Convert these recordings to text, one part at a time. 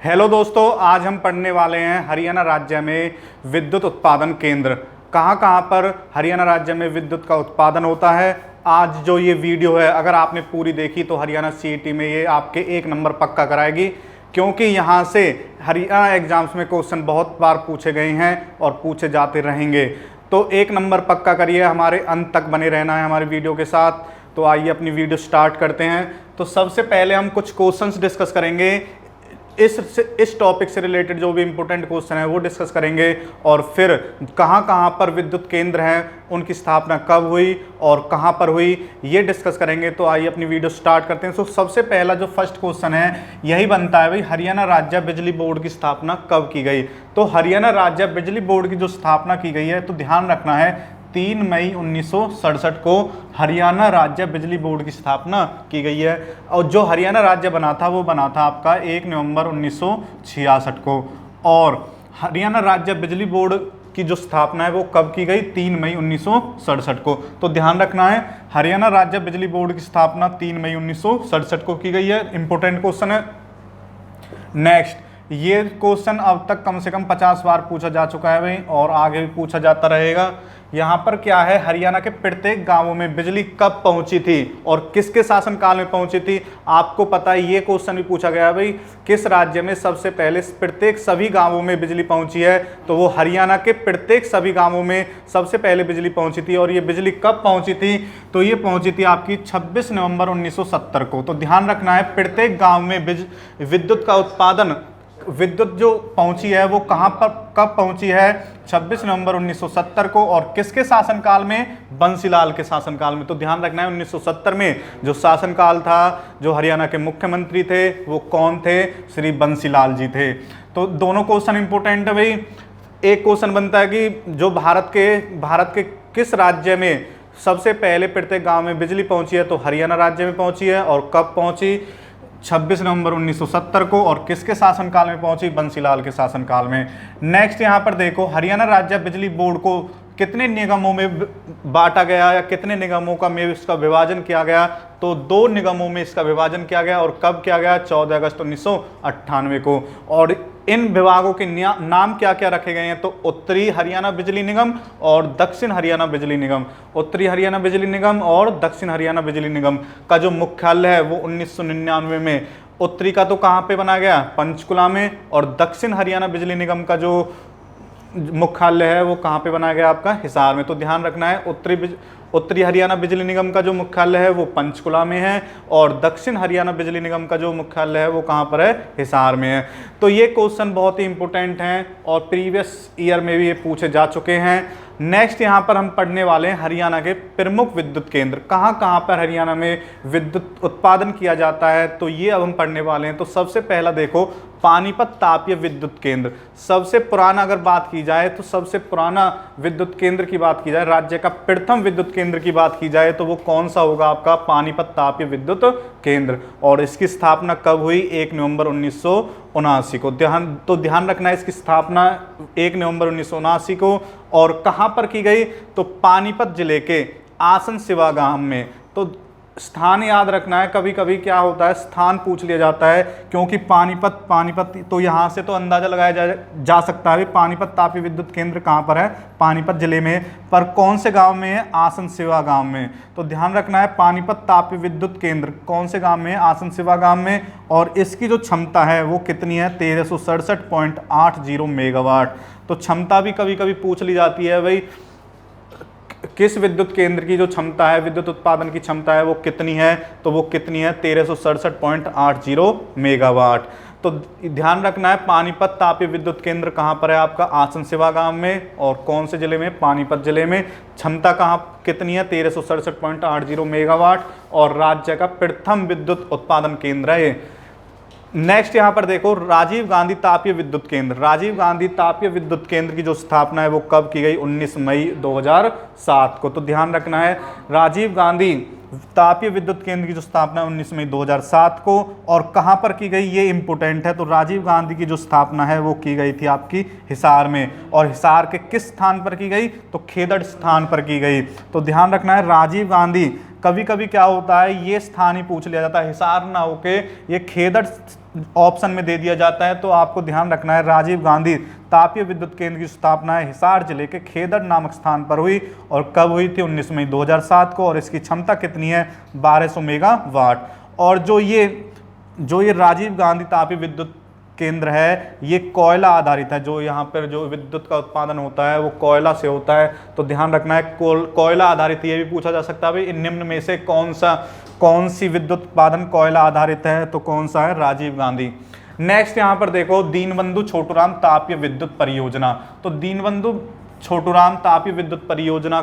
Hello दोस्तों, आज हम पढ़ने वाले हैं हरियाणा राज्य में विद्युत उत्पादन केंद्र। कहाँ पर हरियाणा राज्य में विद्युत का उत्पादन होता है। आज जो ये वीडियो है, अगर आपने पूरी देखी तो हरियाणा सीईटी में ये आपके 1 नंबर पक्का कराएगी, क्योंकि यहाँ से हरियाणा एग्जाम्स में क्वेश्चन बहुत बार पूछे गए हैं और पूछे जाते रहेंगे। तो 1 नंबर पक्का करिए, हमारे अंत तक बने रहना है हमारे वीडियो के साथ। तो आइए अपनी वीडियो स्टार्ट करते हैं। तो सबसे पहले हम कुछ क्वेश्चंस डिस्कस करेंगे, इस टॉपिक से रिलेटेड जो भी इंपॉर्टेंट क्वेश्चन है वो डिस्कस करेंगे, और फिर कहाँ पर विद्युत केंद्र हैं, उनकी स्थापना कब हुई और कहाँ पर हुई, ये डिस्कस करेंगे। तो आइए अपनी वीडियो स्टार्ट करते हैं। तो सबसे पहला जो फर्स्ट क्वेश्चन है यही बनता है भाई, हरियाणा राज्य बिजली बोर्ड की स्थापना कब की गई। तो हरियाणा राज्य बिजली बोर्ड की जो स्थापना की गई है, तो ध्यान रखना है 3 मई 1967 को हरियाणा राज्य बिजली बोर्ड की स्थापना की गई है। और जो हरियाणा राज्य बना था वो बना था आपका 1 नवंबर 1966 को। और हरियाणा राज्य बिजली बोर्ड की जो स्थापना है वो कब की गई, 3 मई 1967 को। तो ध्यान रखना है, हरियाणा राज्य बिजली बोर्ड की स्थापना 3 मई 1967 को की गई है। इंपॉर्टेंट क्वेश्चन है। नेक्स्ट, ये क्वेश्चन अब तक कम से कम 50 बार पूछा जा चुका है भाई, और आगे भी पूछा जाता रहेगा। यहाँ पर क्या है, हरियाणा के प्रत्येक गांवों में बिजली कब पहुंची थी और किसके शासनकाल में पहुंची थी। आपको पता है, ये क्वेश्चन भी पूछा गया भाई, किस राज्य में सबसे पहले प्रत्येक सभी गांवों में बिजली पहुंची है। तो वो हरियाणा के प्रत्येक सभी गांवों में सबसे पहले बिजली पहुंची थी। और ये बिजली कब पहुंची थी, तो ये पहुंची थी आपकी 26 नवंबर 1970 को। तो ध्यान रखना है, प्रत्येक गाँव में विद्युत का उत्पादन, विद्युत जो पहुंची है वो कहां पर कब पहुंची है, 26 नवंबर 1970 को। और किसके शासनकाल में, बंसीलाल के शासनकाल में। तो ध्यान रखना है, 1970 में जो शासनकाल था, जो हरियाणा के मुख्यमंत्री थे वो कौन थे, श्री बंसीलाल जी थे। तो दोनों क्वेश्चन इंपोर्टेंट है भाई। एक क्वेश्चन बनता है कि जो भारत के किस राज्य में सबसे पहले प्रत्येक गाँव में बिजली पहुंची है, तो हरियाणा राज्य में पहुंची है। और कब पहुंची, 26 नवंबर 1970 को। और किसके शासनकाल में पहुंची, बंसीलाल के शासनकाल में। नेक्स्ट, यहाँ पर देखो, हरियाणा राज्य बिजली बोर्ड को कितने निगमों में बांटा गया या कितने निगमों का में इसका विभाजन किया गया, तो 2 निगमों में इसका विभाजन किया गया। और कब किया गया, 14 अगस्त 1998 को। और इन विभागों के नाम क्या क्या रखे गए हैं, तो उत्तरी हरियाणा बिजली निगम और दक्षिण हरियाणा बिजली निगम। उत्तरी हरियाणा बिजली निगम और दक्षिण हरियाणा बिजली निगम का जो मुख्यालय है वो 1999 में, उत्तरी का तो कहाँ पे बना गया, पंचकुला में। और दक्षिण हरियाणा बिजली निगम का जो मुख्यालय है वो कहाँ पे बनाया गया, आपका हिसार में। तो ध्यान रखना है, उत्तरी हरियाणा बिजली निगम का जो मुख्यालय है वो पंचकुला में है, और दक्षिण हरियाणा बिजली निगम का जो मुख्यालय है वो कहाँ पर है, हिसार में है। तो ये क्वेश्चन बहुत ही इंपॉर्टेंट हैं और प्रीवियस ईयर में भी ये पूछे जा चुके हैं। नेक्स्ट, यहाँ पर हम पढ़ने वाले हैं हरियाणा के प्रमुख विद्युत केंद्र। कहाँ पर हरियाणा में विद्युत उत्पादन किया जाता है, तो ये अब हम पढ़ने वाले हैं। तो सबसे पहला देखो, पानीपत तापीय विद्युत केंद्र। सबसे पुराना अगर बात की जाए, तो सबसे पुराना विद्युत केंद्र की बात की जाए, राज्य का प्रथम विद्युत केंद्र की बात की जाए, तो वो कौन सा होगा, आपका पानीपत तापीय विद्युत केंद्र। और इसकी स्थापना कब हुई, 1 नवंबर 1979 को। ध्यान रखना है, इसकी स्थापना 1 नवंबर 1979 को। और कहाँ पर की गई, तो पानीपत जिले के आसन सिवा गांव में। तो स्थान याद रखना है, कभी कभी क्या होता है, स्थान पूछ लिया जाता है, क्योंकि पानीपत तो यहाँ से तो अंदाजा लगाया जा सकता है पानीपत तापीय विद्युत केंद्र कहाँ पर है, पानीपत जिले में। पर कौन से गांव में है, आसन सिवा गांव में। तो ध्यान रखना है, पानीपत तापीय विद्युत केंद्र कौन से गांव में है, आसन सिवा गांव में। और इसकी जो क्षमता है वो कितनी है, 1367.80 मेगावाट। तो क्षमता भी कभी कभी पूछ ली जाती है भाई, किस विद्युत केंद्र की जो क्षमता है, विद्युत उत्पादन की क्षमता है वो कितनी है, तो वो कितनी है, 1367.80 मेगावाट। तो ध्यान रखना है, पानीपत तापीय विद्युत केंद्र कहाँ पर है, आपका आसन सिवा गांव में। और कौन से जिले में, पानीपत जिले में। क्षमता कहाँ कितनी है, 1367.80 मेगावाट। और राज्य का प्रथम विद्युत उत्पादन केंद्र है ये। नेक्स्ट, यहाँ पर देखो, राजीव गांधी तापीय विद्युत केंद्र। राजीव गांधी तापीय विद्युत केंद्र की जो स्थापना है वो कब की गई, 19 मई 2007 को। तो ध्यान रखना है, राजीव गांधी तापीय विद्युत केंद्र की जो स्थापना है 19 मई 2007 को। और कहाँ पर की गई, ये इंपोर्टेंट है। तो राजीव गांधी की जो स्थापना है वो की गई थी आपकी हिसार में। और हिसार के किस स्थान पर की गई, तो खेदड़ स्थान पर की गई। तो ध्यान रखना है, राजीव गांधी कभी कभी क्या होता है ये स्थान ही पूछ लिया जाता है, हिसार ना होके ये खेदड़ ऑप्शन में दे दिया जाता है। तो आपको ध्यान रखना है राजीव गांधी तापीय विद्युत केंद्र की स्थापना हिसार जिले के खेदड़ नामक स्थान पर हुई और कब हुई थी? 19 मई 2007 को। और इसकी क्षमता कितनी है? 1200 मेगावाट। और जो ये राजीव गांधी तापीय विद्युत केंद्र है ये कोयला आधारित है। जो यहाँ पर जो विद्युत का उत्पादन होता है वो कोयला से होता है। तो ध्यान रखना है कोयला आधारित। ये भी पूछा जा सकता है भाई निम्न में से कौन सी विद्युत उत्पादन कोयला आधारित है? तो कौन सा है? राजीव गांधी। नेक्स्ट यहाँ पर देखो दीनबंधु छोटूराम तापीय विद्युत परियोजना। तो दीनबंधु छोटूराम तापीय विद्युत परियोजना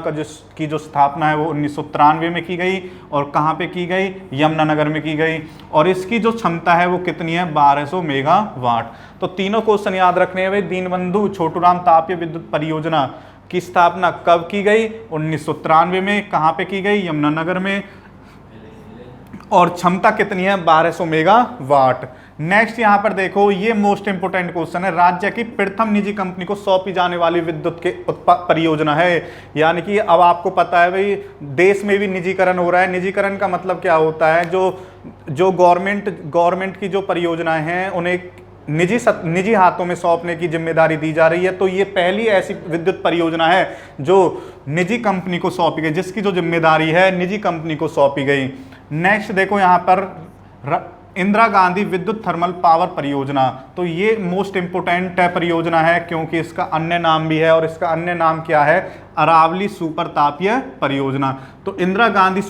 की जो स्थापना है वो 1993 में की गई। और कहाँ पे की गई? यमुनानगर में की गई। और इसकी जो क्षमता है वो कितनी है? 1200 मेगावाट। तो तीनों क्वेश्चन याद रखने हैं भाई। दीनबंधु छोटूराम तापीय विद्युत परियोजना की स्थापना कब की गई? 1993 में। कहाँ पे की गई? यमुनानगर में। और क्षमता कितनी है? 1200 मेगावाट। नेक्स्ट यहां पर देखो ये मोस्ट इंपोर्टेंट क्वेश्चन है। राज्य की प्रथम निजी कंपनी को सौंपी जाने वाली विद्युत के परियोजना है। यानी कि अब आपको पता है भाई देश में भी निजीकरण हो रहा है। निजीकरण का मतलब क्या होता है? जो गवर्नमेंट की जो परियोजनाएं हैं उन्हें निजी हाथों में सौंपने की जिम्मेदारी दी जा रही है। तो ये पहली ऐसी विद्युत परियोजना है जो निजी कंपनी को सौंपी गई, जिसकी जो जिम्मेदारी है निजी कंपनी को सौंपी गई। नेक्स्ट देखो यहाँ पर इंदिरा गांधी विद्युत थर्मल पावर परियोजना। तो ये मोस्ट इंपोर्टेंट परियोजना है क्योंकि इसका अन्य नाम भी है। और इसका अन्य नाम क्या है? अरावली सुपर तापीय परियोजना। तो Indira Gandhi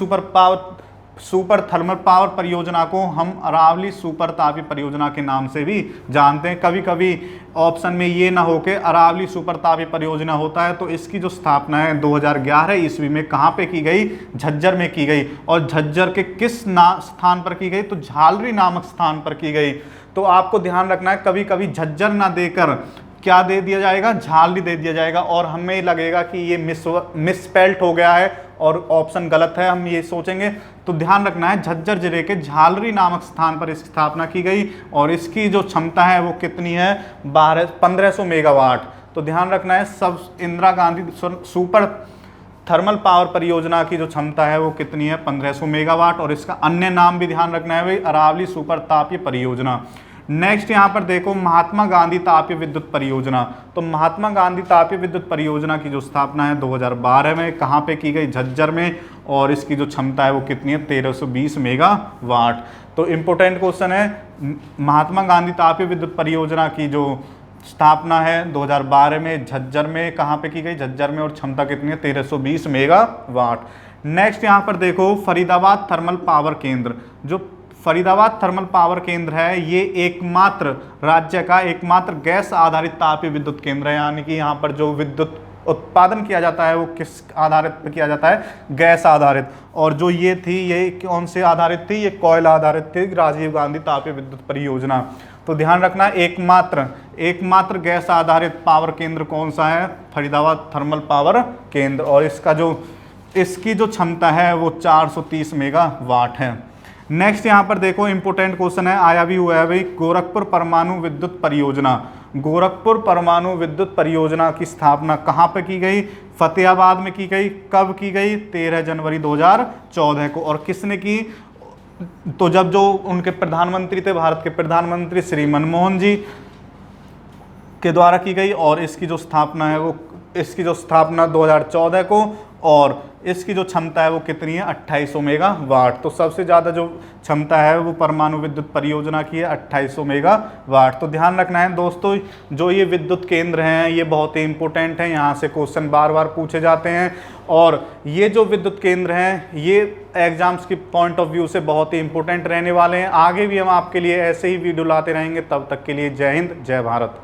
super thermal power परियोजना को हम अरावली सुपर तापीय परियोजना के नाम से भी जानते हैं। कभी कभी ऑप्शन में ये ना होके अरावली सुपर तापीय परियोजना होता है। तो इसकी जो स्थापना है 2011 ईस्वी में कहाँ पे की गई? झज्जर में की गई। और झज्जर के किस स्थान पर की गई? तो झालरी नामक स्थान पर की गई। तो आपको ध्यान रखना है कभी कभी झज्जर ना देकर क्या दे दिया जाएगा? झालरी दे दिया जाएगा। और हमें लगेगा कि ये मिसस्पेल्ट हो गया है और ऑप्शन गलत है, हम ये सोचेंगे। तो ध्यान रखना है झज्जर जिले के झालरी नामक स्थान पर इसकी स्थापना की गई। और इसकी जो क्षमता है वो कितनी है? 1500 मेगावाट। तो ध्यान रखना है सब Indira Gandhi super thermal power परियोजना की जो क्षमता है वो कितनी है? 1500 मेगावाट। और इसका अन्य नाम भी ध्यान रखना है भाई अरावली सुपर तापीय परियोजना। नेक्स्ट यहाँ पर देखो महात्मा गांधी तापीय विद्युत परियोजना। तो महात्मा गांधी तापीय विद्युत परियोजना की जो स्थापना है 2012 में कहाँ पे की गई? झज्जर में। और इसकी जो क्षमता है वो कितनी है? 1320 मेगावाट। तो इम्पोर्टेंट क्वेश्चन है महात्मा गांधी तापीय विद्युत परियोजना की जो स्थापना है 2012 में झज्जर में कहाँ पे की गई? झज्जर में। और क्षमता कितनी है? 1320 मेगावाट। नेक्स्ट यहाँ पर देखो फरीदाबाद थर्मल पावर केंद्र। जो फरीदाबाद थर्मल पावर केंद्र है ये एकमात्र राज्य का एकमात्र गैस आधारित तापीय विद्युत केंद्र है। यानी कि यहाँ पर जो विद्युत उत्पादन किया जाता है वो किस आधारित पर किया जाता है? गैस आधारित। और जो ये थी ये कौन से आधारित थी? ये कोयला आधारित थी, राजीव गांधी तापीय विद्युत परियोजना। तो ध्यान रखना एकमात्र गैस आधारित पावर केंद्र कौन सा है? फरीदाबाद थर्मल पावर केंद्र। और इसकी जो क्षमता है वो 430 मेगावाट है। नेक्स्ट यहाँ पर देखो इंपोर्टेंट क्वेश्चन है, आया भी हुआ है भाई। गोरखपुर परमाणु विद्युत परियोजना। गोरखपुर परमाणु विद्युत परियोजना की स्थापना कहाँ पे की गई? फतेहाबाद में की गई। कब की गई? 13 जनवरी 2014 को। और किसने की? तो जब जो उनके प्रधानमंत्री थे, भारत के प्रधानमंत्री श्री मनमोहन जी के द्वारा की गई। और इसकी जो स्थापना है वो 2014 को। और इसकी जो क्षमता है वो कितनी है? 2800 मेगावाट। तो सबसे ज़्यादा जो क्षमता है वो परमाणु विद्युत परियोजना की है 2800 मेगावाट। तो ध्यान रखना है दोस्तों जो ये विद्युत केंद्र हैं ये बहुत ही इंपॉर्टेंट हैं। यहाँ से क्वेश्चन बार बार पूछे जाते हैं। और ये जो विद्युत केंद्र हैं ये एग्जाम्स की पॉइंट ऑफ व्यू से बहुत ही इंपॉर्टेंट रहने वाले हैं। आगे भी हम आपके लिए ऐसे ही वीडियो लाते रहेंगे। तब तक के लिए जय हिंद, जय भारत।